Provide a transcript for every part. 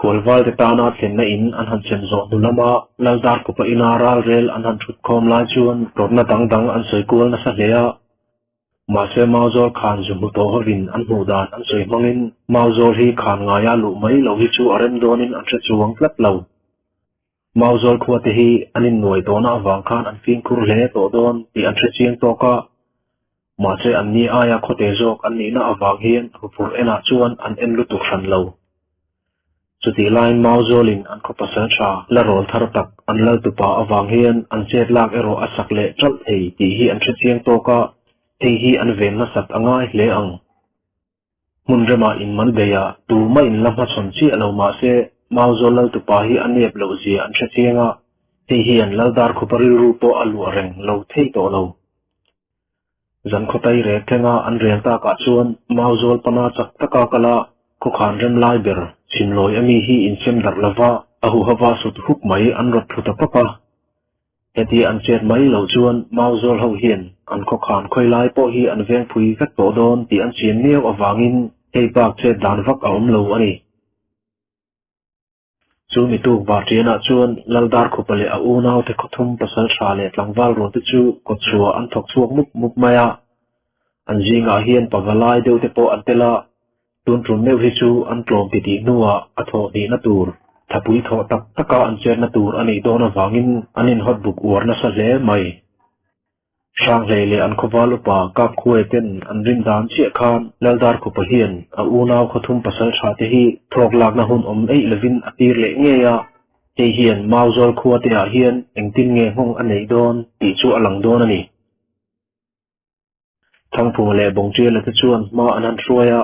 Kholwal te tana thenna in an han chem zo nulama lalzar ko pa inara rel an han thut khom lai chuan torna dang an soi kul na sa hlea ma se mauzol khan zum to hovin an hu dan an soi mangin mauzol hi khan nga ya lu mai lo hi chu arem donin an che chuang tlat lo mauzol khuate hi anin noi to na awang khan an fin khur hle to don ti an che chiang to ka ma se an ni aya khote jok an ni na awang hian phur ena chuan an en lu tu khan lo chuti line mauzolin an ko pasal tha la rol thar tak an lal tu pa awang hian an chet lak ero asak le chal thei ti hi an che chiang to ka thei hi an ven na sat angai hle ang mun rema in man beya tu ma in lamha chon chi alo ma se mauzol lal tu pa hi an nep lo ji an che chianga thei hi an lal dar khupari ru po alu reng lo thei to lo zan khotai re thenga an reng ta ka chuan mauzol pana chak taka kala ko khan rem lai ber chinloi ami hi in chem dar lava ahu hawa sut huk mai an rot thuta papa heti an chet mai lo chuan mauzol ho hian an ko khan khoi lai po hi an veng phui vet to don ti an chin neu awangin hei bak che dan vak aum lo ani chu mi tu ba tiana chuan laldar khupale a u nau te khothum pasal tha le tlangwal ro te chu ko chua an thok chuak mup maya an jinga hian pagalai deu te po an tela tun trum meu hi chu an tlom ti ti nuwa a tho ni na tur thapui tho tak taka an cher na tur ani dona wangin anin hot book war na sa le mai sang le an khowalu pa kap khuai ten an rin dan che khan laldar ko pahian a unaw khothum pasal tha te hi thok lak na hun om ei levin atir le nge ya te hian mauzol khuate a hian engtin nge hong anei don ti chu alang don ani thangphung le bongche la te chuan ma anan hruaya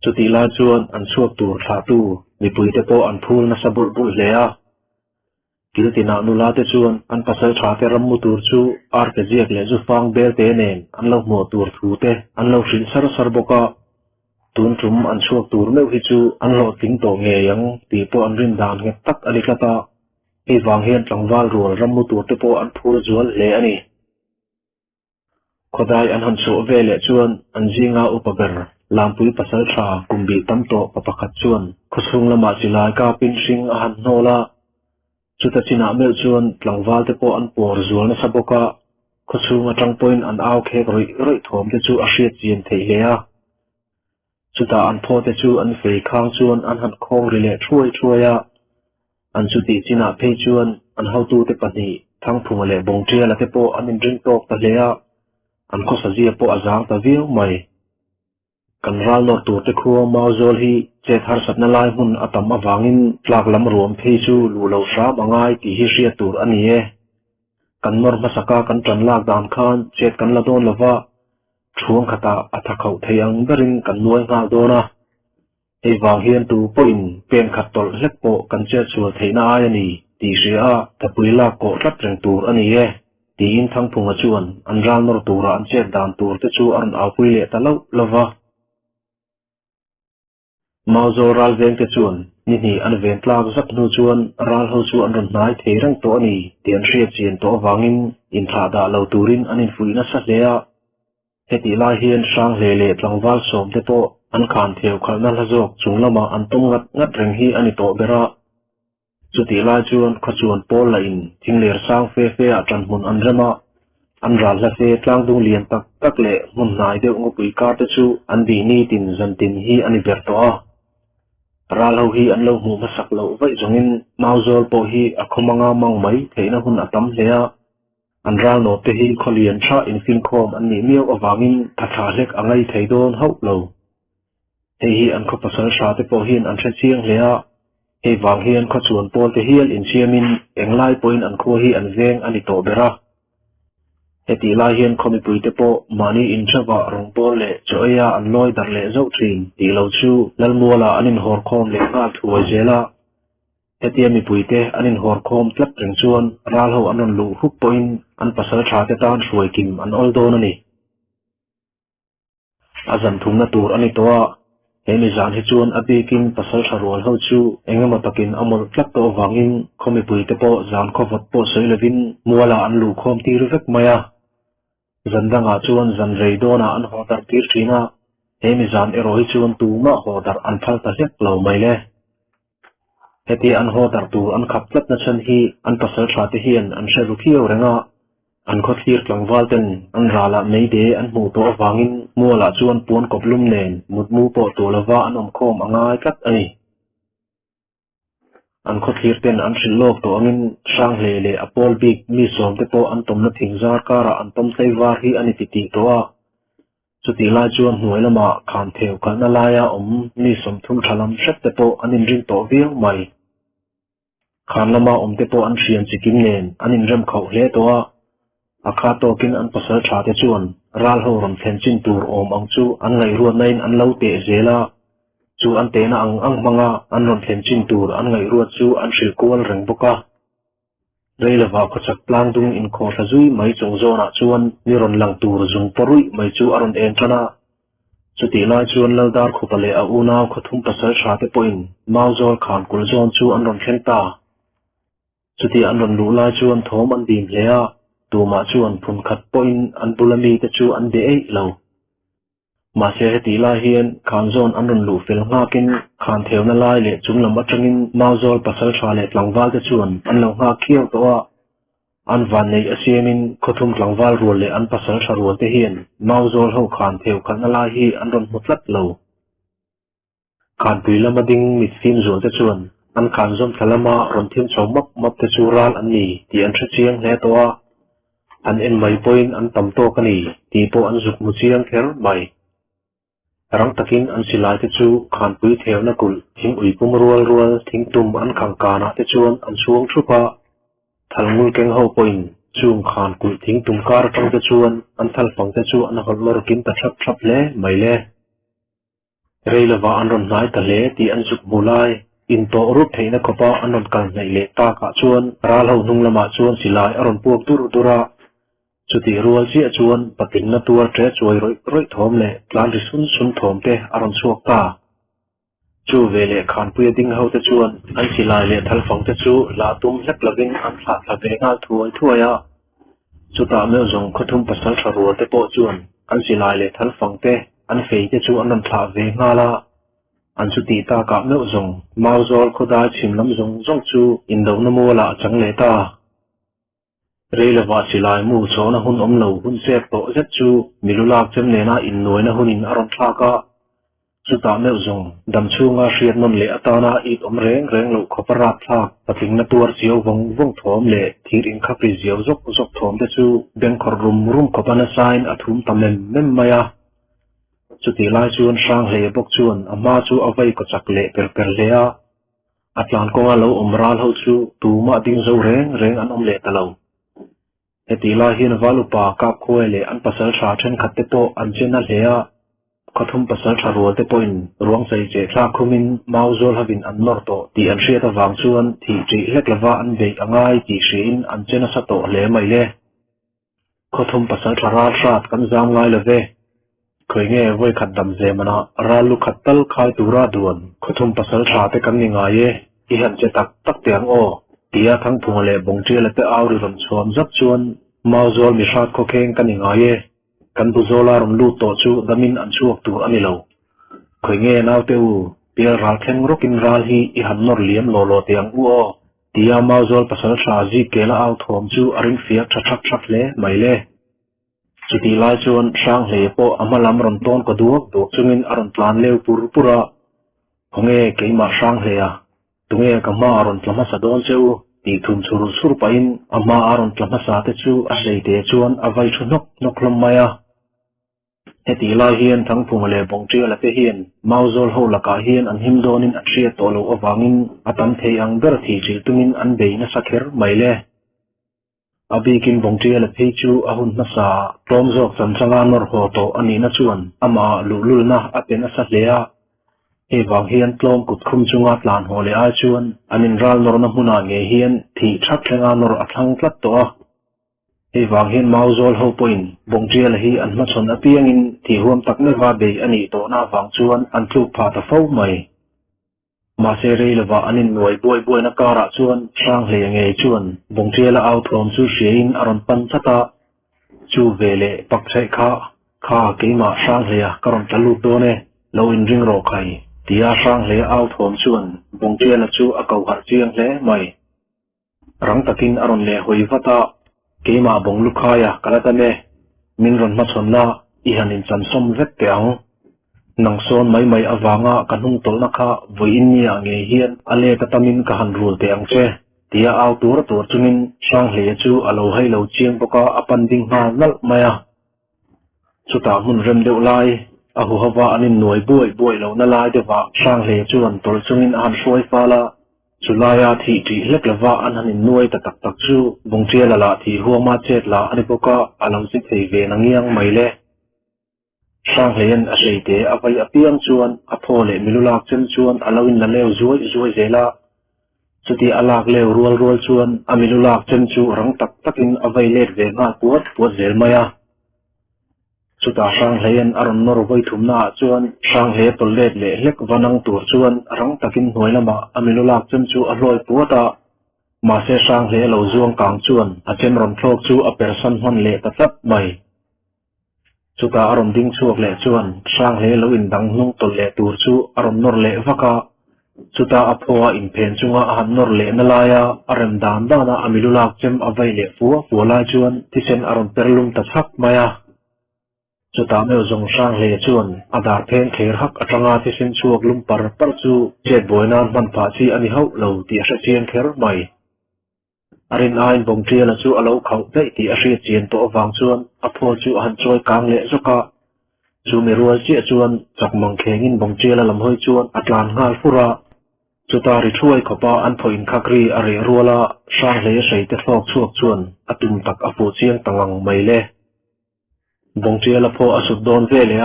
chuti la chuan an chuak tur tha tu mi pui te po an phul na sabul bul hlea kiltina nula te chuan an pasal tha te ram mu tur chu ar ke jiak le zu fang bel te nen an lo mo tur thu te an lo hrin sar boka tun trum an chuak tur meu hi chu an lo ting to nge yang ti po an rin dan nge tak ali klata e wang hian tlangwal rol ram mu tur te po an phul zual le ani khodai an han chu ve le chuan an jinga upaber lampui pasal tha kumbi tamto papakhat chuan khusung lama chilai ka pin hring a han hnola chuta china mel chuan tlangwal te po an por zual na saboka khusung atang point an aw khek roi thom te chu a hriat chin thei hlea chuta an pho te chu an fei khang chuan an han khong rile thuaya an chuti china phei chuan an hautu te pani thangphung le bongtia la te po an in ring tok ta hlea an khosa zia po azang ta viu mai kan ral no tur te khuwa mauzol hi che thar satna lai hun atam awangin tlak lam ruam phei chu lu lo sa mangai ti hi ria tur ani e kan nor masaka kan tran lak dan khan chet kan la don lova thuang khata athakau theiang berin kan nuai nga dona ei wang hian tu po in pen khat tol hlek po kan che chul theina ai ani ti ria tapui la ko tlat reng tur ani e ti in thangphunga chuan an ral nor tura an chet dan tur te chu an apui le talo lova mauzol ral veng te chuan ni an ven tlak zak nu chuan ral ho chu an ron nai thei rang to ani tian hriat chin to wangin in tha da lo turin an in fuina sa hlea heti lai hian sang hle le tlangwal som te to an khan theu khalna la jok chunglama an tum ngat reng hi ani to bera chuti lai chuan khachuan pol la in thingler sang fe a tran mun an rema an ral la se tlang dung lian tak le mun nai deuh ngopui kar te chu an di ni tin zan tin hi ani ber to a ral ho hi an lo mu masak lo vai zongin mauzol po hi a khomanga mang mai theina hun atam hlea an ral no te hi kholian tha in fin khom an ni miau awangin thatha hlek angai theidon ho lo hei hi an khopasal sha te po hin an thre chiang hlea hei wang hian khachuan pol te hial in chiamin englai point an kho hi an veng ani to bera heti lai hian khomi pui te po mani in thava rong pol le choya an loi dar le zo thin ti lo chu lalmuala anin hor khom le nga thuai zela heti mi pui te anin hor khom tlat reng chuan ral ho anon lu huk point an pasal tha te tan hruai kim an ol don ani azan thumna tur ani towa hemi zan hi chuan abikin pasal tharol ho chu engema takin amol tlat to wangin khomi pui te po zan khowat po soilevin muala an lu khom tir vek maya zandanga chuan zan reidona an hodar tir thina hemi zan eroi chuan tuma hodar an phal ta hlek lo mai le heti an ho tar tu an khap tlat na chan hi an pasal tha te hian an hreru khiau renga an kho thlir tlangwal ten an rala meide an mu to awangin muala chuan puan koplum nen mutmu po to lawa an om khom angai kat ani an kho thlir ten an hrin lok to angin sang hle le apol bik mi som te po an tom na thingzar kara an tom sei war hi ani ti to a chuti lai chuan hnuai lama khan theu kalna laia om mi som thum thalam hret te po anin ring to viau mai khan lama om te po an hrian chikim nen anin rem khau hle to a akha to kin an pasal tha te chuan ral ho ram thlen chin tur om ang chu an ngai ruat nain an lo te zela chu an te na ang manga an ron thlen chin tur an ngai ruat chu an hril kual reng boka reilawa khachak plang dung in kho thazui mai chung zona chuan ni ron lang tur zung porui mai chu aron en tana chuti lai chuan ladar khupale a unaw khathum pasal tha te poin mauzol khan kul zon chu an ron thlen ta chuti an ron lu lai chuan thom an dim hlea tuma chuan phun khat poin an bulami te chu an de ei lo ma se heti lai hian khan zon an ron lu fel nga kin khan theuna lai le chung lam atangin mauzol pasal tha le tlangwal te chuan an lo nga khiau to a an van nei asiamin khothum tlangwal rual le an pasal tha rual te hian mauzol ho khan theu khan lai hi an ron mutlat lo khan puila mading mit sim zol te chuan an khan zom thalama ron thim chawmap map te chu ral an ni ti an thra chiang hle to a an en mai point an tam to kani ti po an zuk mu chiang kher mai rang takin an silai te chu khan pui theu na kul thing ui pum rual thing tum an khang kana te chuan an suang thupa thalmul keng ho point chung khan kul thing tum kar tang te chuan an thal pang te chu an hol lor kin ta thap le mai le reilawa an ron nai ta le ti an zuk mulai in to rup theina khopa an ron kal nei le ta ka chuan ral ho nung lama chuan silai aron puak tura chuti rual chi a chuan patin na tuar tre chuai roi thom le plan ri sun thom te aron chuak ta chu vele khan pui ding ho te chuan an silai le thal fang te chu la tum hlek lovin an thla ve ngal thuaya chuta me zong khothum pasal tharu te po chuan an silai le thal fang te an fei te chu an thla ve ngala an chuti ta ka me zong mauzol khoda chim lam zong chu indo na mola chang le ta reilawa silai mu chona hun om lo hun sep to zet chu milulak chem nena in noina hunin aron thlaka chuta me zong dam chunga hriat nom le atana it om reng lo khopara thak pating na tuar chiao wong thom le thir in khapri ziaw zok thom te chu beng khor rum khopana sign athum tamem mem maya chuti lai chuan sang hle bok chuan ama chu avai ko chak le per lea atlan konga lo omral ho chu tuma ding zo reng an om le talo heti lai hian valupa kap khoi le an pasal tha then khat te to an chena hlea khothum pasal tha rual te poin ruang sei che thla khumin mauzol havin an nor to ti an hriat awang chuan thi tri hlek lawa an ve angai ti hrin an chena sa to hle mai le khothum pasal tha ral rat kan zam ngai le ve khoi nge voi khat dam je mana ralu khatal khai tura duan khothum pasal tha te kan ni ngai e i han che tak tiang o tia thang phung le bong tre le te aw ri ram chom zap chuan mauzol mi hrat kho kheng kan ni ngai e kan bu zola rum lu to chu damin an chuak tur ani lo khoi nge naw te u pia ral theng rokin ral hi i han nor liam lo tiang u o tia mauzol pasal tha ji kela aw thom chu aring fiak thak le mai le chuti lai chuan sang hle po amalam ron ton ko duak chungin aron plan leu pura honge keima sang hle a tunge kama aron tlama sa don cheu ti thun sur pain ama aron tlama sa te chu a sei te chuan avai thu nok lam maya heti lai hian thang phung le bong tri la te hian mauzol ho laka hian an him donin a thria to lo awangin atam thei ang ber thi chil tumin an beina sakher mai le abikin bong tri la phei chu ahun na sa tom jok chan changa nor ho to ani na chuan ama lulul na apen asa hlea he wang hian tlom kut khum chunga tlan ho le a chuan anin ral nor na huna nge hian thi thak thenga nor athang tlat to a he wang hian mauzol ho point bong tri la hi an ma chon apiang in thi huam tak me wa be ani to na wang chuan an tlu pha ta fo mai ma se rei lawa anin noi boi na kara chuan sang hle nge chuan bong tri la out from chu shein aron pan chata chu vele pak chai kha keima sang hle a karon talu to ne lo in ring ro khai tia sang le au thom chuan bong che la chu a kau har chiang hle mai rang takin aron le hoi vata keima bong lukhaya kalatame min ron ma chonna I hanin chan som vek teang nang son mai awanga kanung tol nakha voin nia nge hian ale katamin ka han rul teang che tia au tur chunin sang le chu alo hai lo chiang boka apan ding ha nal maya chuta mun rem deuh lai a hu hawa anin noi buai lo na lai dewa sang le chuan tol chunin an hruai fala chulaya thi ti hlek lawa an hanin nuai ta tak chu bongche la thi huama chet la ani boka alam sik thei ve nangiang mai le sang len a seite avai apiang chuan a phole milulak chen chuan alawin la leu zuai zela chuti alak leu rual chuan a milulak chen chu rang tak takin avai let ve nga puat zel maya chuta sang len aron nor voi thumna chuan sang le tol let le hlek wanang tur chuan rang takin hnoilama a milulak chen chu a hloi puata ma se sang le lo zuang kang chuan a chen ron thlok chu a person hon le tatap mai chuta aron ding chuak le chuan sang le lo in dang hnung tol le tur chu aron nor le vaka chuta a phowa in phen chunga a han nor le na laya arem dan dana amilulak chem avai le fu la chuan tisen aron perlum ta thak maya chuta me zong sang le chuan adar phen kher hak atanga tisen chuak lum par chu jet boinan man pa chi ani hau lo ti a chiang kher mai arin ain bong tria la chu alo khau dei ti a hri chien to awang chuan a phol chu han choi kang le zoka chu mi rual chi chuan chakmang khengin bong tria la lam hoi chuan atlan ngal fura chuta ri thuai khopa an phoin khakri are ruala sang le sei te thok chuak chuan atum tak a fu chiang tangang mai le bong tria la pho asut don ve le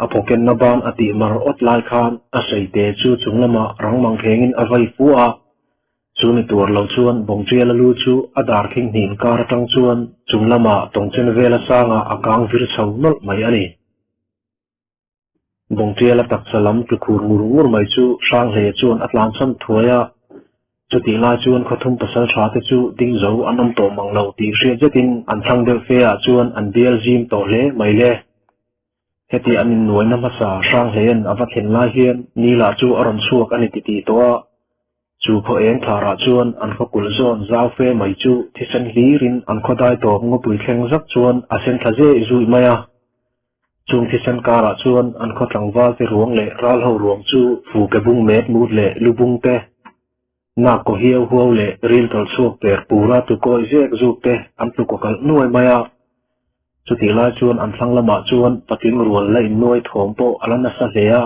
a phoken na ban ati mar ot lai khan a sei te chu chunglama rangmang khengin avai fu a chumi tur lo chuan bong tria la lu chu adar king nin kar tang chuan chunglama tongchen vela sanga akang vir chho nol mai ani bong tria la tak salam tu khur ngur mai chu sang le chuan atlan sam thuaya chuti la chuan khothum pasal tha te chu ding zo anam to manglo ti hria jetin an thang de fe a chuan an bial jim to le mai le heti anin noina ma sa sang len awathen la hian ni la chu aron suak ani ti to chu pho eng thara chuan an khokul zon zau fe mai chu thisan hlirin an khodai to ngopui thleng zak chuan a sen thaje zui maya chung thisan kara chuan an khotlang wal te ruang le ral ho ruang chu fu ke bung met mut le lubung te na ko hiau huau le ril tol suak per pura tu ko zek zuk te an tu ko kal nuai maya chuti la chuan an thlang lama chuan patin rual lai nuai thom po alana sa leya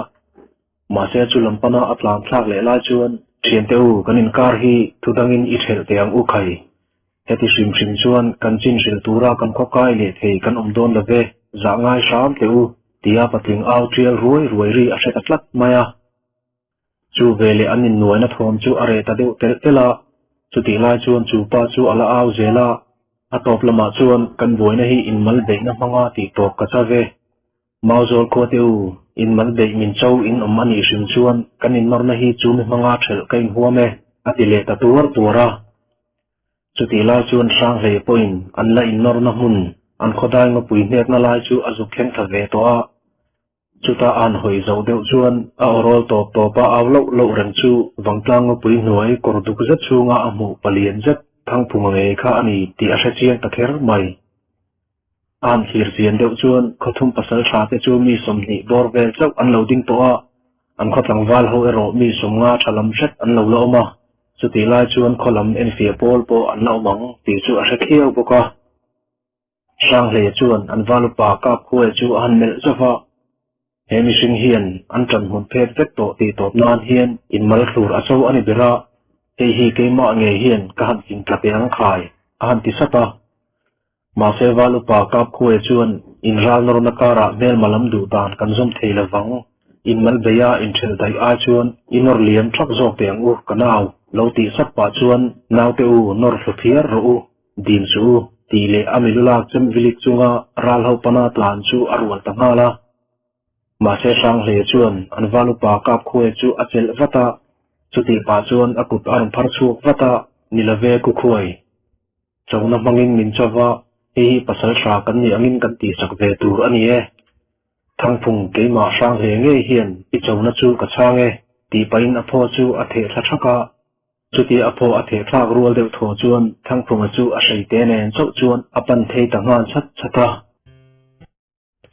ma se chu lampana atlang thlak le la chuan thian teu kanin kar hi thudangin I thel teang u khai heti sim chuan kan chin sil tura kan khokai le thei kan omdon la ve za ngai sam teu tia pating au trial ruai ri a set atlat maya chu vele anin nuaina thom chu are ta deuh tel tela chuti lai chuan chu pa chu ala au zela atop lama chuan kan boina hi inmal beina hmanga ti tok ka chave mauzol ko teu inmal be min chau in omani sim chuan kanin norna hi chu mi hmanga thel kain huame atile ta tura chuti lai chuan sang le point an la in norna hun an khodai ngo pui nek na lai chu azu khen tha ve to a chuta an hoi zo deuh chuan a orol top topa aw lo ren chu wangtlang ngo pui hnuai korduk zat chunga a mu palian zat thang phung nge kha ani ti a chiang ta kher mai an hir zian deuh chuan khothum pasal tha te chu mi somni bor vel chau an loading to a an khotlang wal ho ero mi somnga thalam set an lo lo ma chuti lai chuan kholam en fia pol po an lo mang ti chu a thiau boka sang le chuan an walu pa kap khuai chu an mel zawa hemi sing hian an tran hun phet vek to ti top nan hian in mal thur a chau ani bera hi keima nge hian ka han sin tlapiang khai an ti sapa ma se walu pa kap khuai chuan in ral nor na kara mel malam du dan kan zom theila wang in mal beya in thel dai a chuan inor liam thak zok teang u kanau lo ti sapa chuan naw te u nor thuthiar ro u din chu ti le amilulak chem vilik chunga ral ho pana tlan chu arwal tangala ma se sang le chuan an walu pa kap khuai chu achel vata chuti pa chuan akut arum phar chuk vata nilave ku khuai chawna mangin min chawa hi pasal thra kan ni angin kan ti sak ve tur ani e thang phung keima sang le nge hian I chawna chu ka change ti pain apho chu a the thla thaka chuti apho a the thlak rual deuh thaw chuan thangphunga chu a hreite nen chauh chuan a pan thei ta ngan chat chata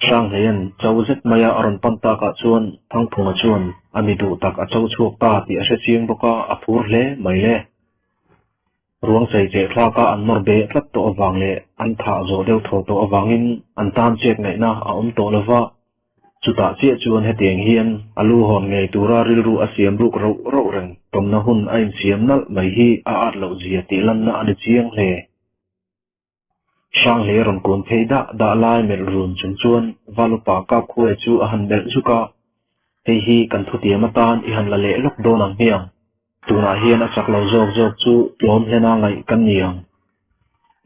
sang hian chawzet maya aron panta ka chuan thangphunga chuan ami du tak a chau chuak ta ti a hre chiang boka a phur hle mai le ruang chei che thlaka an nor be tlat to awang le an tha zo deuh thaw to awangin an tan chek nei na a to lova chuta che chuan hetiang hian alu hon ngei tura rilru a siam ruk ro ro reng tomna hun a in siam nal mai hi a at lo zia ti lan na ani chiang hle sang le ron kon thei da lai mel run chung chuan valupa ka khue chu a han bel chuka hei hi kan thu tiam atan I han la le lok don ang hiang tuna hian a chak lo jok jok chu tlom hena ngai kan niang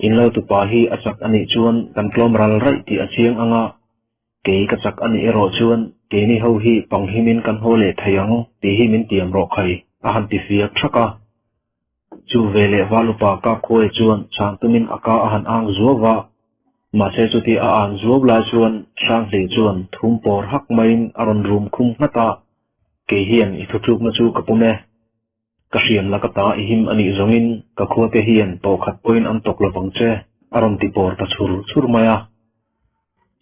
in lo tu pa hi a chak ani chuan kan tlom ral rai ti a chiang anga ke ka chak ani ero chuan ke ni ho hi pang himin kan hole thayang ti hi min tiam ro khai a han ti fiak thaka chu vele valupa ka khoi chuan changtumin aka a han ang zuwa ma se chu ti a an zuw la chuan sang le chuan thum por hak main aron rum khum nata ke hian I thu thuk na chu kapume ka hriam la ka ta I him ani zongin ka khua te hian to khat point an tok lawang che aron ti por ta chur maya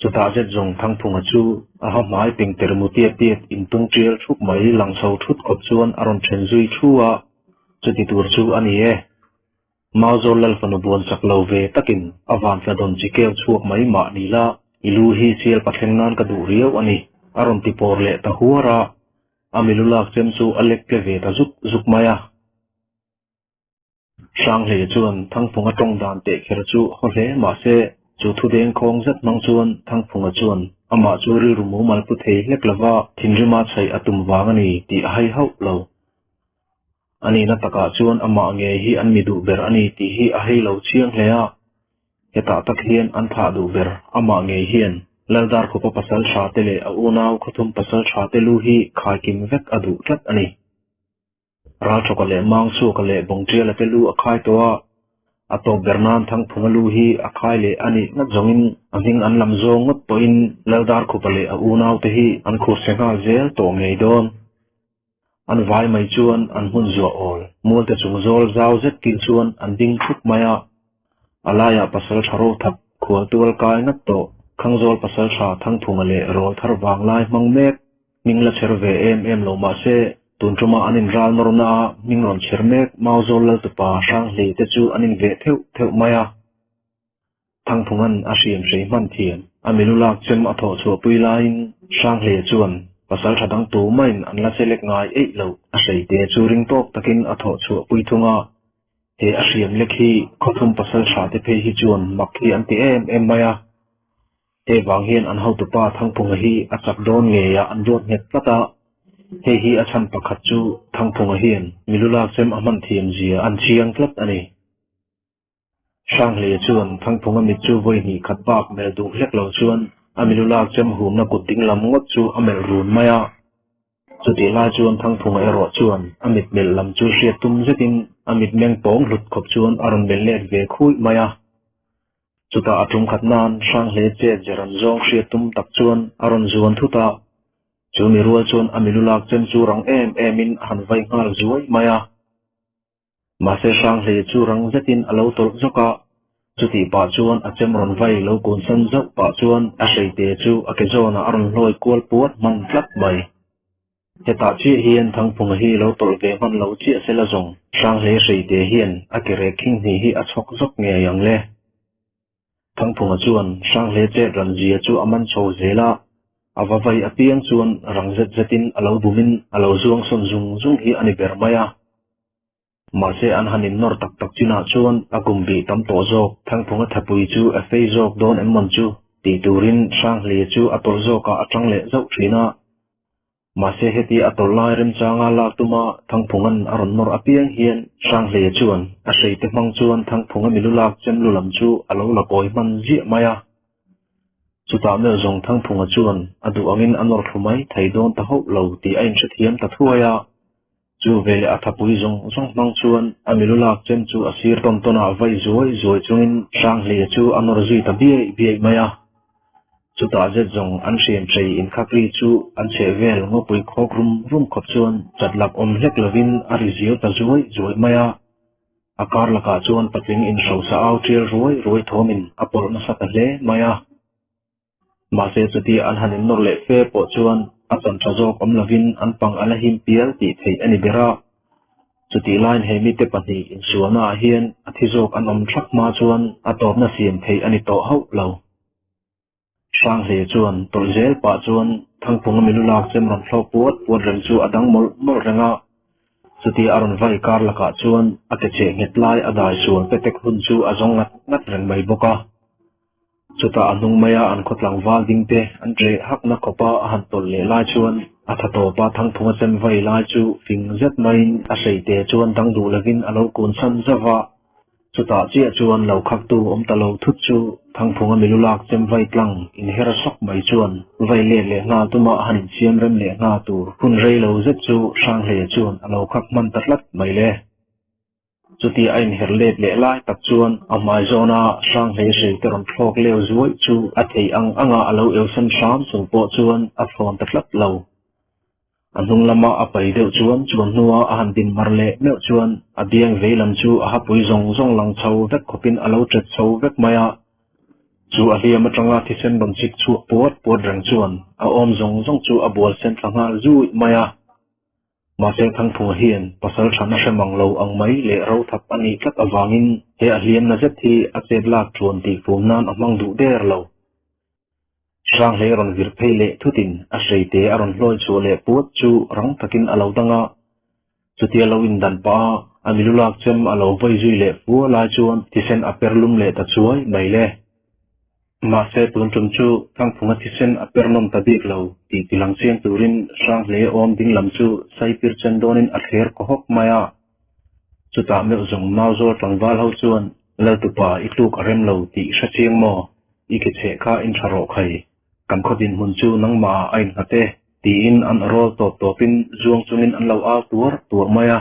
chuta jet zong thangphunga chu a ha mai ping termutia tiet in tung trial thuk mai lang so thut kop chuan aron then zui thua chuti tur chu ani e mauzol lal fanu bon sak lo ve takin awan fa don chikel chuak mai ma ni la ilu hi sial patheng nan ka du riau ani aron ti por le ta huara amilulak chem chu alek ke ve ta zuk maya sang le chuan thangphunga tong dan te kher chu hole ma se chu thu deng khong zat mang chuan thangphunga chuan ama chu ri rumu mal pu thei lek lawa thinrima chhai atum wangani ti hai hau lo ani na taka chuan ama nge hi an mi du ber ani ti hi a hei lo chiang hlea heta tak hian an tha du ber ama nge hian lardar ko pasal sha te le a unaw khuthum pasal sha te lu hi khai kim vek adu tlat ani ra chokale mang su kale bongtrial te lu a khai to ato bernan thang phungalu hi a khai le ani na zongin aming an lam zong ngot poin lardar ko pale a unaw te hi an khur senga zel to ngei don an vai mai chuan an hun zo ol mul te chung zol zau zet kin chuan an ding thuk maya alaya pasal tharo thap khwal tual kai ngat to khangzol pasal tha thang phunga le rol thar wang lai mang mek mingla cherve em lo ma se tunchuma anin ral norna mingron chermek mauzol lal pa sang le te chu anin ve theu maya thang phungan a siam sei man thiam amilulak chem a tho chu puilain sang le chuan pasal thadang tu main an la selek ngai ei lo a sei te chu ring tok takin a tho chu pui thunga he a siam lekhi khothum pasal tha te phe hi chuan makhi an ti em maya he wang hian an ho tu pa thangphunga hi a chak don nge ya an rot nget plata he hi a chan pakhat chu thangphunga hian milulak chem a man thiam zia an chiang tlat ani sang le chuan thangphunga mi chu voi ni khat bak mel du hlek lo chuan amilulak chem hum na kuting lam ngot chu amel run maya chuti la chuan thangphunga ero chuan amit mel lam chu hriat tum zetin amit meng pong hlut khop chuan aron bel let ve khui maya chuta atum khat nan sang le che jaran zong hriat tum tak chuan aron zuan thuta chu mi rual chuan amilulak chem chu rang in han vai ngal zuai maya ma se sang le chu rang zetin alo tol zoka chuti pa chuan a chem ron vai lo kun san zau pa chuan a seite chu a ke zona aron loi kual puat man tlat mai heta chi hian thangphunga hi lo tol ve man lo chi sela zong sang le seite hian a ke re king hi a chok zok nge yang le thangphunga chuan sang le che ran zia chu aman chho zela avavai apiang chuan rang zetin alo bumin alo zuang son zung hi ani ber maya Mase an hanin nor tak china chuan agumbi tam to zok thangphunga thapui chu a fei zok don emman chu ti turin sang le chu atol zoka atang le zau thina mase heti atol lai rem changa la tuma thangphungan aron nor apiang hian sang le chuan a sei te mang chuan thangphunga milulak chem lulam chu alo la koi man ji maya chuta me zong thangphunga chuan adu angin anor thumai thaidon ta ho lo ti ain thathiam ta thuaya chu vele athapui zong mang chuan amilulak chem chu asir tona vai zoi chungin sang le chu anor zui ta bi maya chu ta jet zong an siam chei in khakri chu an chevel ngo pui khok rum khop chuan chatlak om hlek lovin ari zio ta zuai maya akar laka chuan patling in so sa au tir roi thomin apol na sa hle maya ma se chuti an hanin nor le fe po chuan a chan thajok om lovin an pang ala him pial ti thei ani bera chuti line he mi te pani in suana hian athizok an om thak ma chuan atop na siam thei ani to hau lo sang le chuan tol zel pa chuan thangphung milulak chem ron thlo puat rem chu adang mol renga chuti aron vai kar laka chuan ate che ngetlai adai sual petek hun chu azong ngat reng mai boka chuta anung maya an khotlang wal ding te an tre hak na khopa a han tol le lai chuan athato pa thangphung chem vai lai chu fing zet main a seite chuan dang du lovin alo kun san zawa chuta chia chuan lo khak tu om ta lo thut chu thangphung milulak chem vai tlang in hera sok mai chuan vai le nga tuma han siam rem le nga tu hun rei lo zet chu sang le chuan alo khak man tatlat mai le chuti ain herlet le lai tak chuan amai zona sang le se teron thok leo zuai chu athei anga alo eusan sam chung po chuan a phone tatlat lo anung lama apai deuh chuan nuwa a han din marle meu chuan adiang veilam chu a hapui zong lang chho vek khopin alo tret chho vek maya chu a hiam atanga thisen ron chik chu pot rang chuan a om zong chu a bol sen thanga zui maya ma se thangphung hian pasal thana hramang lo ang mai le ro thap ani tlat awangin he a hiam na zet hi a chet lak chuan ti fum nan amang du der lo sang le ron vir phele thutin a seite aron hloi chu le puat chu rang takin alo danga chuti alo in dan pa amilulak chem alo voi zui le pu la chuan tisen aperlum le ta chuai mai le ma se tun tum chu thangphunga tisen apernom ta dik lo ti tilang chen turin sang le om ding lam chu sai pir chen donin a kher ko hok maya chuta me zong mau zo tlangwal ho chuan lo tu pa itluk arem lo ti sha chiang mo ike che kha in tharo khai kam khodin hun chu nangma ain hate ti in an rol topin zuang chunin an lo a tur maya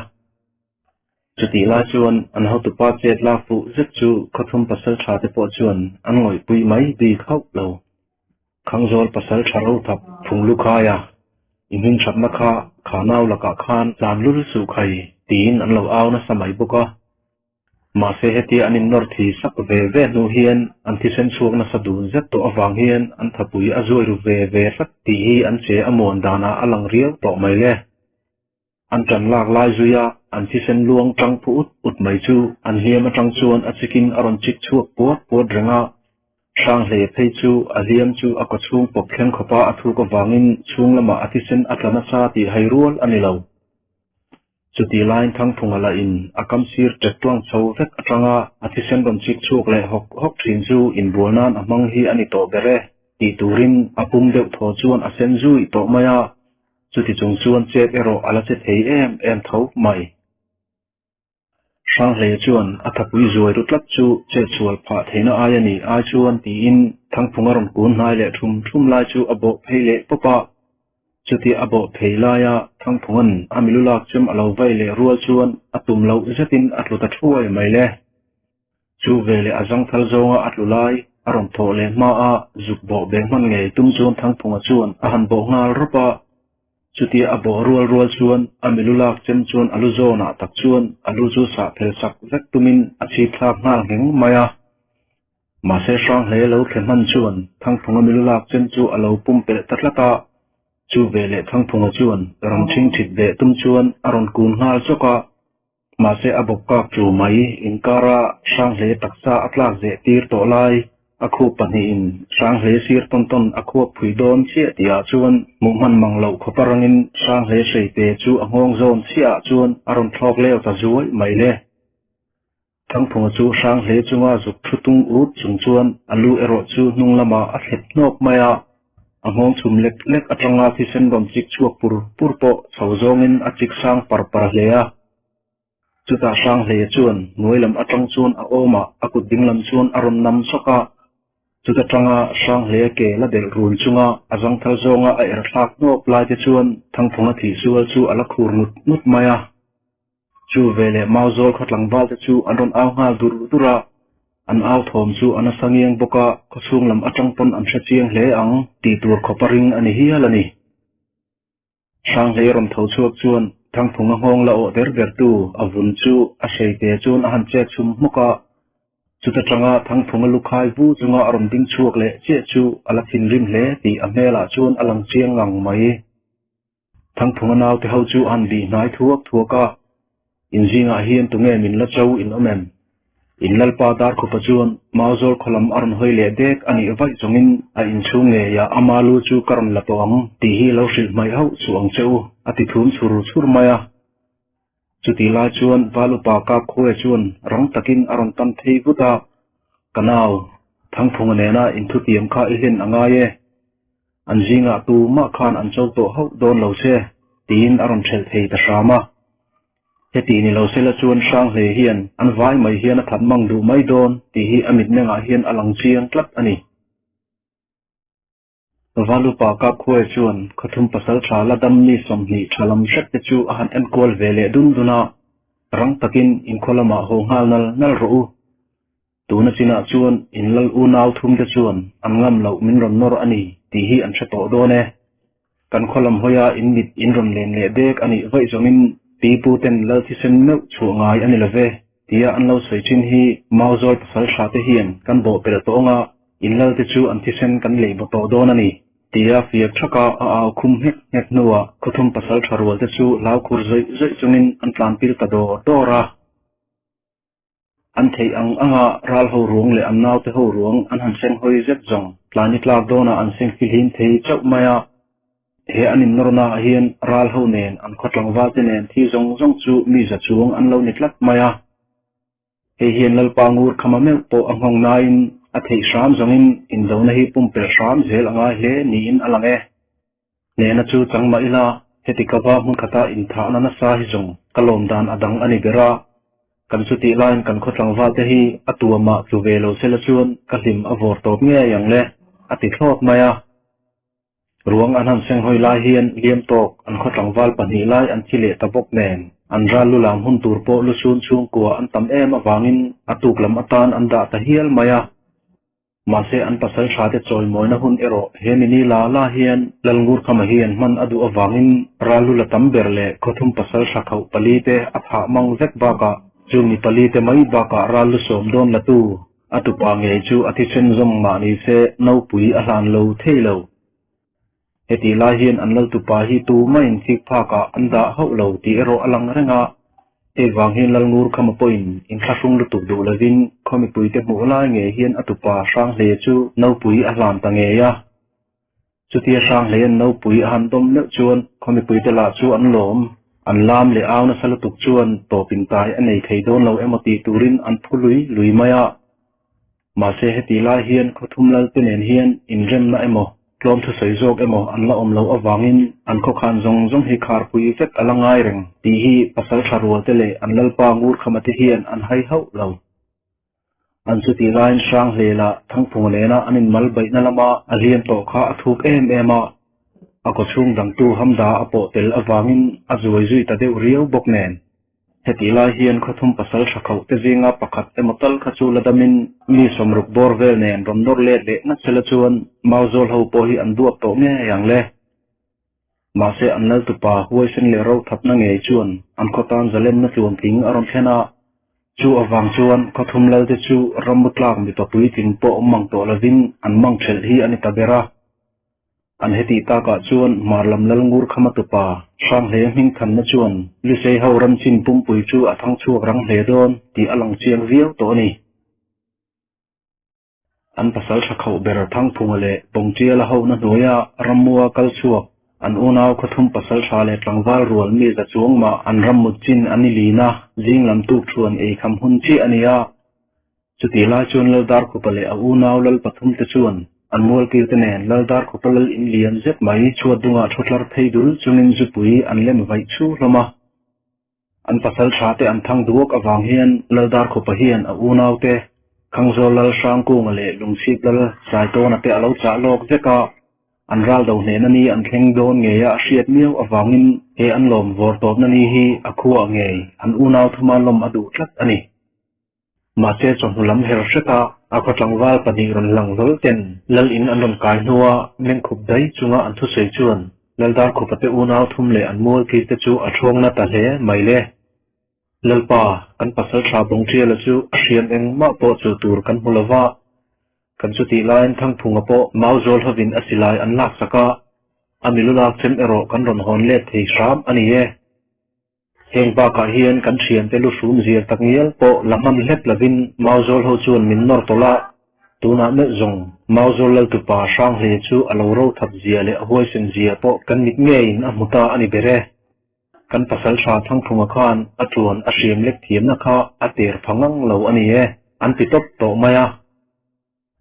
chuti la chuan an ho tu pa chet la fu zet chu khathum pasal tha te po chuan an ngoi pui mai bi khau lo khangjol pasal tharo thap phunglu khaya imin thapna khanau laka khan lam lul su khai tin an lo aw na samai boka ma se heti anin nor thi sak ve nu hian an thi sen chuak na sadu zet to awang hian an thapui azoi ru ve sak ti hi an che amon dana alang riau to mai le an tran lak lai zuya an thi sen luang tang pu ut mai chu an hiam atang chuan a chikin aron chik chuak pot renga sang le phei chu a liam chu a ko chung pop khen khopa athu ko wangin chung lama a thi sen atlana sa ti hairual anilo chuti line thangphung ala in akam sir tetwang chho vek atanga athisen ron chik chuk le hok thin chu in bolnan amang hi ani to bere ti turin apum deuh tho chuan asen zui to maya chuti chung chuan chet ero ala che thei em tho mai sang le chuan athapui zoi rutlat chu che chual pha theina ayani a chuan ti in thangphung ron kun nai le thum lai chu abo pheile popa chuti abo pheilaya thangphungan amilulak chem alo vai le rual chuan atum lo zetin atluta thuai mai le chu vele azang thal zonga atlulai aron tho le ma a zukbo beng man nge tum chuan thangphunga chuan a han bo ngal ropa chuti abo rual chuan amilulak chem chuan alu zona tak chuan alu chu sa phel sak vek tumin achi thlak ngal heng maya ma se sang le lo thleman chuan thangphunga milulak chem chu alo pum pe tatlaka chu vele thangphunga chuan ram thing thit ve tum chuan aron kun ngal choka ma se abokak chu mai inkara sang le taksa atlak ze tir to lai akhu pani in sang le sir ton akhu phuidon che tia chuan muman manglo khoparangin sang le seite chu angong zon sia chuan aron thlok leo ta zuai mai le thangphunga chu sang le chunga zuk thutung ut chung chuan alu ero chu nunglama a thet nok maya angong chum lek atanga thi sen rom chik chuak purpo chhawzongin a chik sang par hlea chuta sang hle chuan noilam atang chuan a oma akut dinglam chuan aron nam soka chuta tanga sang hle ke la del rul chunga azang thal zonga a er thlak nok lai te chuan thangphunga thi sual chu ala khur nut maya chu vele mauzol khatlang bal te chu aron aw ngal dura an ao thom chu an sangiang boka ko chung lam atang pon an chiang hle ang ti tur khoparing ani hi alani sang hle rom tho chuak chuan thang phunga hong la o der ber tu avun chu a sei te chun a han che chum muka chuta tanga thang phunga lukhai bu chunga arom ding chuak le che chu ala thin rim hle ti a mela chun alang chiang ngang mai thang phunga naw te ho chu an di nai thuak thuaka injinga hian tu nge min la chau in omem in lalpa dar khupa chuan mauzol kholam aron hoile dek ani vai chungin a in chunge ya amalu chu karon lapawang ti hi lo hril mai ho chuang cheu ati thum chur maya chuti la chuan valupa ka khoe chuan rang takin aron tam thei buta kanaw thang phunga nena in thu tiam kha i hen anga ye anjinga tu ma khan an chau to ho don lo che tin aron thel thei ta sama heti ni lo sela chuan sang hle hian an vai mai hian a that mang du mai don ti hi amit menga hian alang chiang tlat ani valupa ka khoi chuan khathum pasal thala dam ni somni thalam shat te chu a han en kol vele duna rang takin in kholama ho ngal nal ro tuna china chuan in lal u naw thum te chuan an ngam lo min ron nor ani ti hi an thato do ne kan kholam hoya in mit in ron len le dek ani vai zongin pipu ten lal thi sen no chuangai ani lave tia an lo sei chin hi mauzol pasal thate hian kan bo per to nga in lal te chu an thi sen kan le bo to don ani tia fiak thaka a khum hek nuwa khuthum pasal tharwal te chu lau khur zai chungin an plan pil ta do tora an thei anga ral ho ruang le an naw te ho ruang an han sen hoi zet jong planit lak dona an sen fil hin thei chau maya he anin norna hian ral ho nen an khotlang wa te nen thi zong chu mi za chuang an lo nitlat maya he hian lal pangur khama me po anghong nain a thei sham zongin in do na hi pum per sham zel anga he ni in alange nena chu changma ila heti kawa mun khata in tha na sa hi zong kalom dan adang ani bera kan chuti line kan khotlang wa te hi atuama chu velo sela chuan kalim avor top nge yang le ati thlot maya ruang an han seng hoi lai hian liam tok an khotlang wal pani lai an chile tabok nen an ral lu lam hun tur po lu sun chung kwa an tam em awangin atuk lam atan an da ta hial maya ma se an pasal thate choi moina hun ero he ni la hian lalngur khama hian man adu awangin ral lu la tam berle khothum pasal shakhau palite atha mang zek ba ka chumi palite mai ba ka ral lu som don la tu atu pa nge chu athi chen zong ma ni se no pui a hlan lo theilo heti la hian an lal tu pa hi tu mai in thik pha ka anda ho lo ti ero alang renga e wang hin lal ngur khama poin in thasung lu tu du lavin khomi pui te mu la nge hian atupa sang le chu no pui a hlan ta nge ya chutia sang le no pui a han dom le chuan khomi pui te la chu an lom an lam le aw na sal tuk chuan to pin tai anei thei don lo emoti turin an phului maya ma se heti la hian khothum lal te nen hian in rem na emo lom thu sei jok emo an la om lo awangin an kho khan zong hi khar pui vet alangai reng ti hi pasal tharwal te le an lalpa ngur khamati hian an hai ho lo an chuti line sang lela thang phung lena anin mal bai na lama alian to kha athuk ema ako chung dang tu hamda apo tel awangin azuai zui ta deu riau bok nen heti lai hian khothum pasal shakhau te zinga pakhat emotal khachu ladamin mi somruk bor vel nen romnor le na chela chuan mauzol ho po hi an duak to nge yang le ma se an lal tu pa huai sen le ro thap na nge chuan an khotan zalem na chuan ting aron thena chu awang chuan khothum lal te chu rambutlak mi to pui tin po mang to lavin an mang thel hi ani tabera an heti ta ka chuan marlam lalngur khamatu pa sang hle hing khan na chuan li sei ho ram chin pum pui chu athang chuak rang hle don ti alang chiang viau to ni an pasal shakhau ber thang phungale pongchia la ho na noya ramua kal chuak an unaw khothum pasal thale tlangwal rual mi za chuang ma an rammut chin ani lina jinglam tu thuan e kham hun chi ania chuti la chuan lo dar ko pale a unaw lal pathum te chuan an mol kir te nen laldar khopalal in lian zet mai chuat dunga thotlar theidul chunin zupui an lem vai chu lama an pasal thate an thang duak awang hian laldar khopa hian a unaw te khangzol lal sang ku ngale lungsik dal sai to na te alo cha lok zeka an ral do hne nani an thleng don nge ya hriat miau awangin he an lom vor top nani hi a khu a nge an unaw thuma lom adu tlat ani mà sẽ chọn lắm hero seta à có trăng val và đi run lăng lol ten lal in an run kai nuwa men khub dai chunga an thu sei chuan lal dar khub te unau thum le an mol ki te chu a thong na ta le mai le lal pa kan pasal tha bong tia la chu a hriam eng ma po chu tur kan hulawa kan chu ti line thang phunga po mau zol hovin asilai an lak saka amilulak chem ero kan ron hon le thei ram ani e heng ba ka hian kan thiam te lu sum zia tak ngial po lamam hlep lavin mauzol ho chuan min nor tola tuna me zong mauzol lal tu pa sang hle chu alo ro thap zia le hoi sen zia po kan mit nge in amuta ani bere kan pasal tha thang phunga khan atluan a hriam lek thiam na kha ater phangang lo ani e an pitop to maya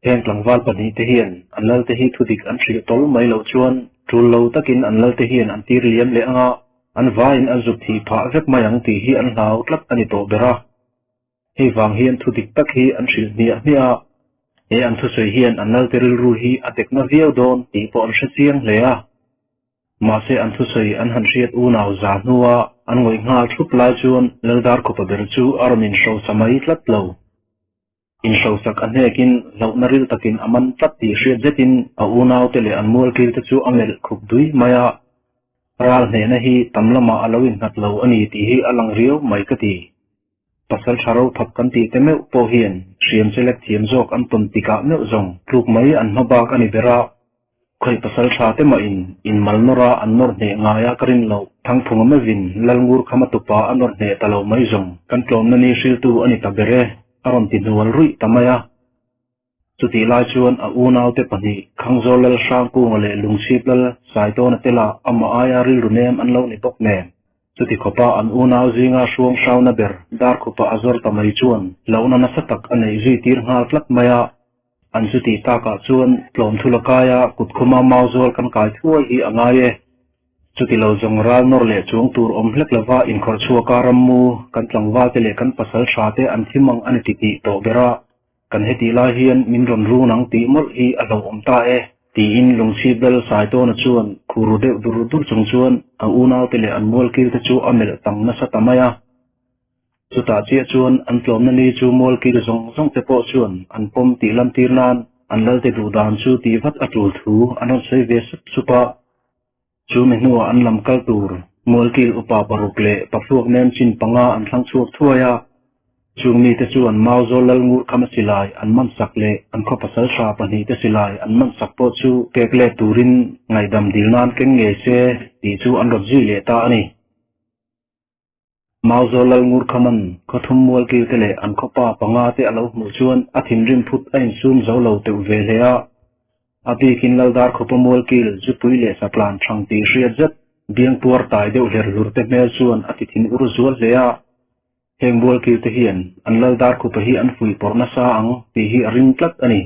heng tlangwal pani te hian anlal te hi thudik an thri tol mai lo chuan tul lo takin anlal te hian an tir liam le anga an vain an zup thi pha vek mayang ti hi an hlau tlap ani to bera hei wang hian thudik tak hi an hril hnia e an thu sei hian an nal teril ru hi atek na viau don ti po an hriang hle a ma se an thu sei an han hriat u nau za nuwa an ngoi ngal thup lai chuan laldar ko pa ber chu armin show samai tlat lo in show sak an hekin lo naril takin aman tlat ti hriat zetin a u nau te le an mol kil te chu amel khuk dui maya ral ne na hi tamlama alawin nat lo ani ti hi alang riu mai ka ti pasal tharo thap kan ti te me po hian hriam selek thiam jok an pum tika me zong tluk mai an mabak ani bera khoi pasal tha te ma in malnora an nor ne ngaya karin lo thang phunga me vin lalngur khama tupa an nor ne talo mai zong kan tlom na ni sil tu ani ta bere aron ti nual rui tamaya chuti lai chuan a unau te pani khangzol lal sang ku ngale lungsip lal saito na tela ama aya ril runem an lo ni bok ne chuti khopa an unau zinga suang sau na ber dar khopa azor tamai chuan lo na na satak anei zi tir ngal tlak maya an chuti ta ka chuan tlom thulakaya kut khuma mauzol kan kai thuai hi angaye chuti lo zong ral nor le chung tur om hlek lawa in khor chua karammu kan tlangwa te le kan pasal thate an thimang ani ti to bera kan heti la hian min ron ru nang ti mol hi alo omta e ti in lungsip dal sai to na chuan khuru de dur chung chuan a unau te le an mol kil te chu amel tang na sa tamaya chuta chia chuan an tlom na ni chu mol kil zong te po chuan an pom ti lam tir nan an lal te du dan chu ti vat atul thu anon sei ve supa chu me nuwa an lam kal tur mol kil upa paruk le pafluak nem chin panga an thlang chuak thuaya chung mi te chuan mauzol lal ngur khama silai an man sak le an kho pasal sha pani te silai an man sak po chu kek le turin ngai dam dilnan keng nge se ti chu an rot ji le ta ani mauzol lal ngur khaman khothum mol ki te le an kho pa panga te alo mu chuan a thim rim phut ain sum zo lo te ve le a abi kin lal dar kho pa mol ki ju pui le sa plan thang ti hriat zat biang puar tai deuh ler lur te mel chuan ati thin ur zual le a heng bol ki te hian an lal dar khu pa hi an fui porna sa ang ti hi ring tlat ani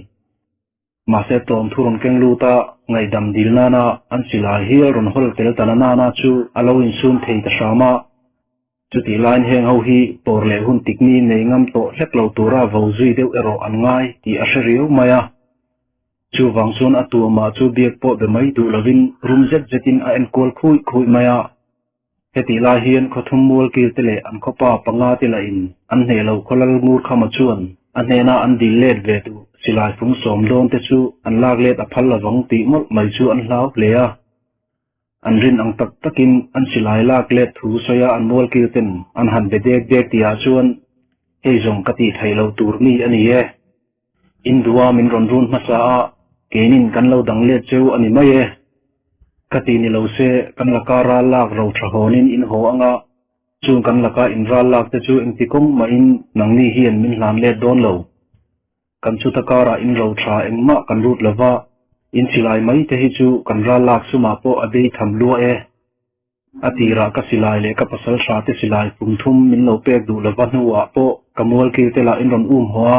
ma se tom thuron keng lu ta ngai dam dil na na an sila hi ron hol tel tanana na chu alowin sum thei ta sama chuti line heng ho hi por le hun tikni nei ngam to hlek lo tura vo zui deuh ero an ngai ti a hriu maya chu wang chun atu ma chu biak po be mai du lovin rum zetin a en kol khui maya heti la hian khothum mol kil tele an khopa panga tela in an helo kholal ngur khama chuan an hena an dil let ve tu silai phung som don te chu an lak let a phal lawang ti mol mai chu an hlau pleya an rin ang tak takin an silai lak let thu soya an mol kil ten an han be dek tia chuan hei zong kati thailo tur mi ani e in duwa min ron run masa a kenin kan lo dang let cheu ani mai e kati ni lo se kan laka ra lak ro thahonin in ho anga chung kan laka in ra lak te chu engtikong ma in nangni hian min hlan le don lo kan chu takara in ro tha engma kan rut lawa in silai mai te hi chu kan ra lak suma po adei tham lua e atira ka silai le ka pasal sha te silai pumthum min lo pek du lawa nuwa po kamol ki te la in ron hoa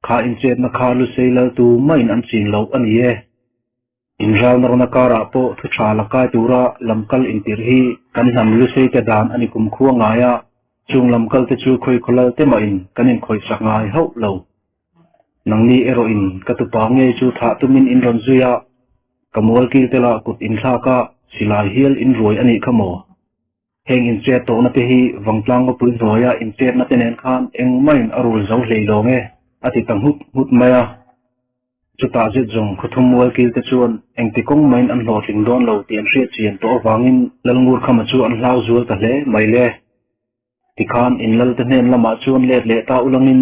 kha in chet na kha lu seilal tu main an chin lo ani e in ral narona kara po thu thala kai tura lamkal intir hi kan nam lu sei te dan ani kum khuwa ngaya chung lamkal te chu khoi kholal te ma in kanin khoi sak ngai ho lo nangni eroin katupa nge chu tha tumin in ron zuya kamol ki tela kut in tha ka silai hial in roi ani khamo heng in che to na te hi wangtlang ko pui zoya in che na te nen khan eng main arul zo hlei lo nge ati tang hut maya chuta je jong khuthum wal kil te chuan eng ti kong main an lo tling don lo tian hriat chian to wangin lalngur khama chu an hlau zual ta hle mai le ti khan in lal te nen lama chuan let le ta ulangin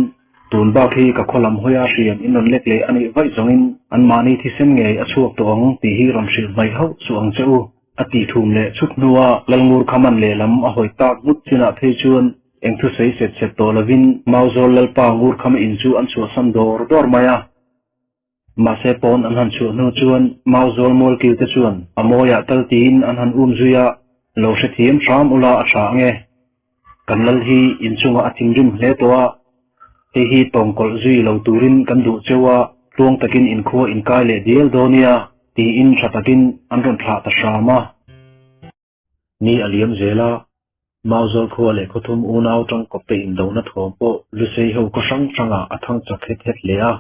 tun ba khi ka kholam hoya riam in on lek le ani vai zongin an mani thi sem nge a chuak to ang ti hi ram sil mai ho chu ang cheu ati thum le chut nuwa lalngur khaman le lam a hoi tak mut china phei chuan eng thu sei set to lovin mauzol lal pa ngur kham in chu an chu sam dor maya ma se pon an han chu nu chuan mauzol mol kil te chuan amoya tal tin an han zuya lo se thiam tram ula a tha nge kan lal hi in chunga athing rim hle towa hi tongkol zui lo turin kan du chewa tuang takin in khuwa in kai le dial donia ti in thatakin an ron thla ta shama ni aliam zela mauzol khuwa le khuthum unau tang kope in do na thom po lusei ho ko sang sanga athang chakhet het lea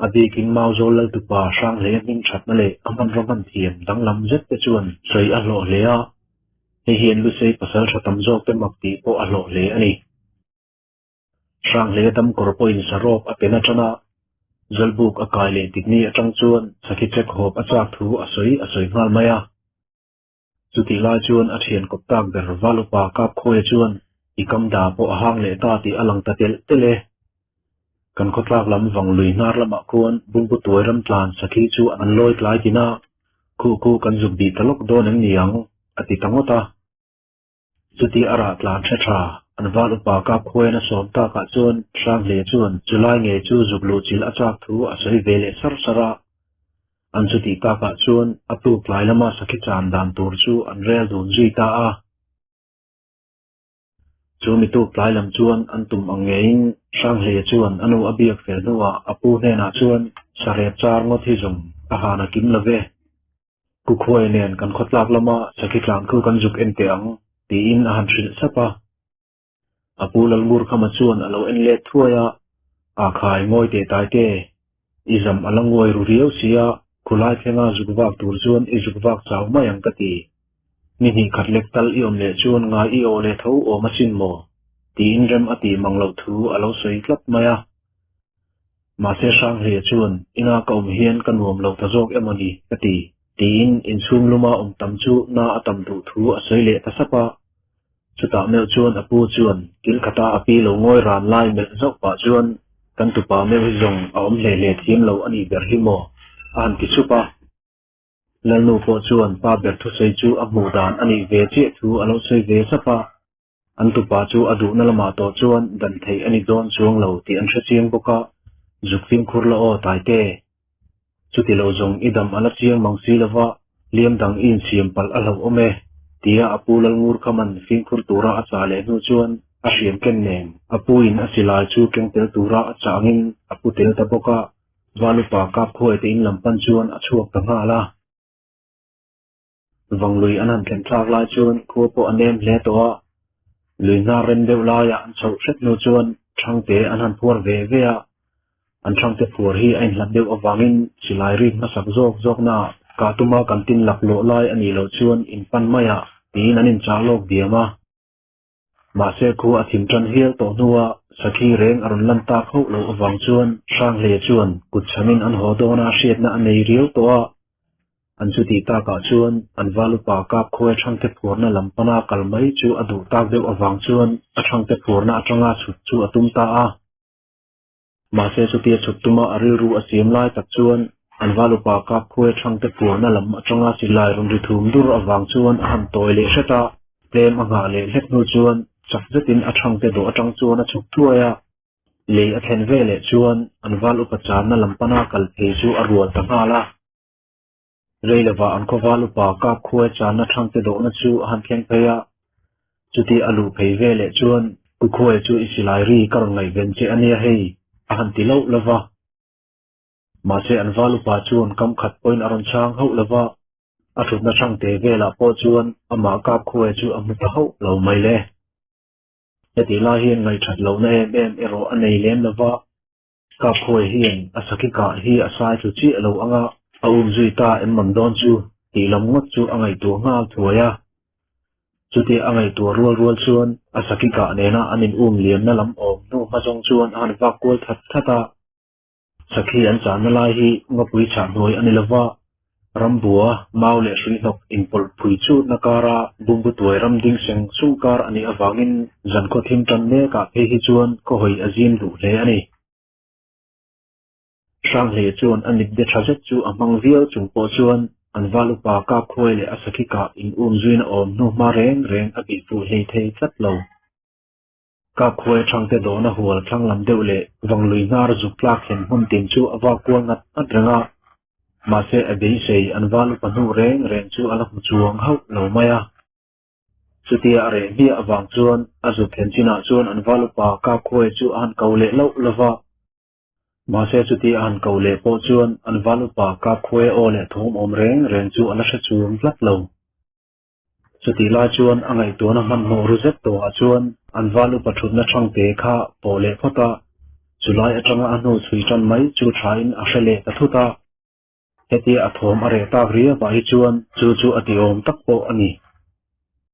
adi king mauzol lal tu pa sang le ning that na le aman roman thiam dang lam zet te chuan sei a lo lea hian lusei pasal thatam jok pe makti po a lo le ani sang le tam korpo in sarop apena chana zalbuk akai le tikni atang chuan sakhi chek hop achak thu asoi ngal maya chuti la chuan a thian kop tak ber valupa kap khoe chuan ikam da po ahang le ta ti alang ta tel tele kan khotlak lam wang lui nar lama kuan bungbu toiram tlan sakhi chu an loi tlai tina khu kan zuk bi talok don ang niang ati tangota chuti ara tlan tha an valupa kap khoe na som ta ka chuan sang le chuan chulai nge chu zuklu chil achak thu asoi vele sara an chuti ta ka chuan atu tlai lama sakhi chan dan tur chu an rel dun zui ta a chu mi tu tlai lam chuan an tum angein sang le chuan anu abiak fel nuwa apu ne na chuan sarep char ngo thi zum a hana kim lave ku khoi nen kan khotlak lama sakhi tlang khu kan zuk en te ang ti in a han thil sapa apu lal mur khama chuan alo en le thuaya a khai ngoi te tai te izam alangoi ru riau sia kulai thenga zukwak tur chuan i zukwak chaw mai ang kati ni hi khatlek tal iom le chuan nga i o le tho o machin mo ti in rem ati manglo thu alo soi tlap maya ma se sang he chuan ina kaum hian kan nuam lo ta jok emani kati ti in sum luma tam chu na atam du thu asoi le ta sapa chuta mel chuan apu chuan kil khata api lo ngoi ran lai mel zok pa chuan kan tu pa me zong a le thiam lo ani ber hi mo an ki chupa lalnu po chuan pa ber thu sei chu a mu dan ani ve che thu alo sei ve sapa an tu pa chu adu na lama to chuan dan thei ani don chuang lo ti an chiang boka zuktim khur la o tai te chuti lo zong idam ala chiang mangsi lawa liam dang in siam pal alo ome tia apulal ngur khaman fin khur tura acha le nu chuan a hriam ken nen apu in asilai chu keng tel tura achangin apu tel ta boka valupa kap khoi te in lampan chuan a chuak ta nga la wanglui anan ken thlak lai chuan kho po anem hle to lui na ren deu la ya an chau hret nu chuan thang te anan phuar ve a an thang te phur hi ain hlat deu awangin silai ri na sak jok na ka tuma kan tin lak lo lai ani lo chuan in pan maya tin anin chalok diama ma se khu athim tran hial to nuwa sakhi reng aron lan ta kho lo awang chuan sang le chuan kut chamin an hodona hriat na anei riau to an chuti ta ka chuan an valupa kap khoi thang te phur na lampana kalmai chu adu tak deu awang chuan a thang te phur na atanga chut chu atum ta a ma se chuti chutuma aril ru asim lai tak chuan an valupa kap khoi thang te phur na lam atanga silai rum ri thum dur awang chuan a han toile seta plem anga le lek nu chuan chak zetin a thang te do atang chuan a chuk thuaya le a then ve le chuan an valupa chan na lampana kal phei chu a rual ta nga la reilawa an ko valupa kap khoi chan na thang te do na chu a han thleng phaya chuti alu phei ve le chuan ku khoi chu isilai ri kar ngai ven che ania hei a han ti lo lova ma se an valupa chuan kam khat point aron chang ho lova a thut na thang te vela po chuan ama kap khoi chu amu ta ho lo mai le yati la hian ngai that lo na em ero anei lem lova kap khoi hian asaki ka hi asai chu chi lo anga zui ta em mam don chu ti lam ngot chu angai tu nga thuaya chuti angai tu rual chuan asaki ka nena anin lian na lam om nu ma jong chuan an va kol that thata sakhi an chan na lai hi ngapui cha noi ani lawa rambua maule hring nok inpol phui chu nakara bumbu tuai ram ding seng sungkar ani awangin zan ko thim tan ne ka phe hi chuan ko hoi azim du le ani sang le chuan anip de thajat chu amang vial chung po chuan an valupa ka khoi le asaki ka in zuin om nu ma reng abi fu le thei chat lo ka khoi thang te do na hual thang lam deuh le wanglui ngar zu plak hen hun tin chu awa ko ngat atrenga ma se abei sei an valupa nu reng chu ala hu chuang hau lo maya chutia are hi awang chuan azu phenchina chuan an valupa ka khoi chu an kaule lo lova ma se chuti an kaule po chuan an valupa ka khoi o le thom om reng chu ala sha chuang plat lo chuti la chuan angai to na man no ruzet to a chuan an valupa thutna thang te kha pole phota chulai atanga anu chui tan mai chu thain a hrele ta thuta heti a thom are ta ria ba hi chuan chu ati om tak po ani